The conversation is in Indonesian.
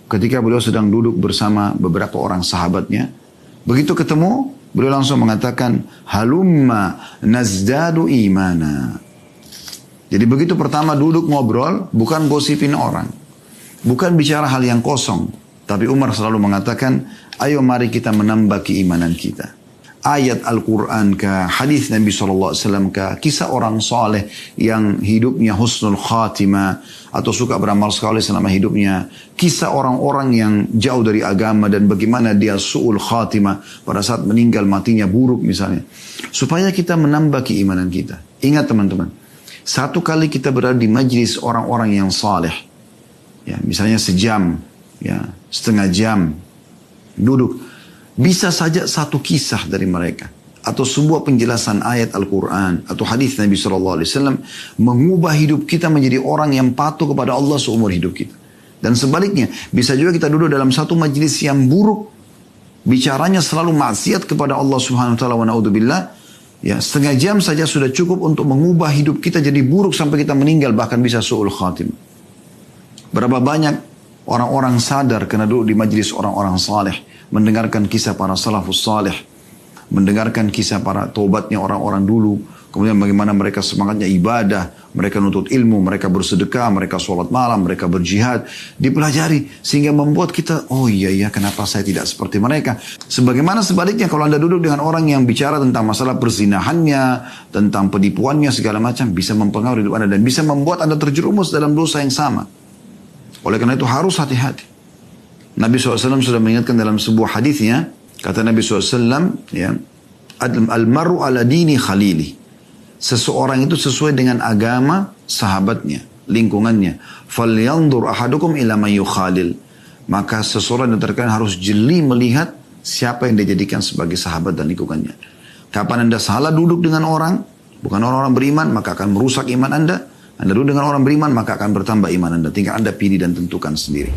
ketika beliau sedang duduk bersama beberapa orang sahabatnya. Begitu ketemu, beliau langsung mengatakan, halumma nazdadu imana. Jadi begitu pertama duduk ngobrol, bukan gosipin orang. Bukan bicara hal yang kosong. Tapi Umar selalu mengatakan, ayo mari kita menambah keimanan kita. Ayat Al-Quran kah, hadis Nabi SAW kah, kisah orang soleh yang hidupnya husnul khatimah, atau suka beramal sekali selama hidupnya, kisah orang-orang yang jauh dari agama dan bagaimana dia su'ul khatimah pada saat meninggal matinya buruk misalnya. Supaya kita menambah keimanan kita. Ingat teman-teman, satu kali kita berada di majlis orang-orang yang saleh, ya, misalnya sejam, ya, setengah jam, duduk. Bisa saja satu kisah dari mereka, atau sebuah penjelasan ayat Al-Quran, atau hadis Nabi SAW, mengubah hidup kita menjadi orang yang patuh kepada Allah seumur hidup kita. Dan sebaliknya, bisa juga kita duduk dalam satu majlis yang buruk, bicaranya selalu maksiat kepada Allah Subhanahu Wa Taala wa na'udzubillah. Ya, setengah jam saja sudah cukup untuk mengubah hidup kita jadi buruk sampai kita meninggal, bahkan bisa su'ul khatim. Berapa banyak orang-orang sadar karena duduk di majlis orang-orang saleh, mendengarkan kisah para salafus saleh, mendengarkan kisah para taubatnya orang-orang dulu, kemudian bagaimana mereka semangatnya ibadah, mereka nuntut ilmu, mereka bersedekah, mereka sholat malam, mereka berjihad, dipelajari sehingga membuat kita, oh iya kenapa saya tidak seperti mereka. Sebagaimana sebaliknya kalau anda duduk dengan orang yang bicara tentang masalah perzinahannya, tentang penipuannya segala macam, bisa mempengaruhi hidup anda dan bisa membuat anda terjerumus dalam dosa yang sama. Oleh karena itu harus hati-hati. Nabi SAW sudah mengingatkan dalam sebuah hadisnya, kata Nabi SAW, ya, al-mar'u ala dini khalili. Seseorang itu sesuai dengan agama sahabatnya, lingkungannya. Falyanzur ahadukum ila man yukhalil. Maka seseorang yang terkadang harus jeli melihat siapa yang dia jadikan sebagai sahabat dan lingkungannya. Kapan anda salah duduk dengan orang, bukan orang-orang beriman, maka akan merusak iman anda. Anda duduk dengan orang beriman, maka akan bertambah iman anda. Tinggal anda pilih dan tentukan sendiri.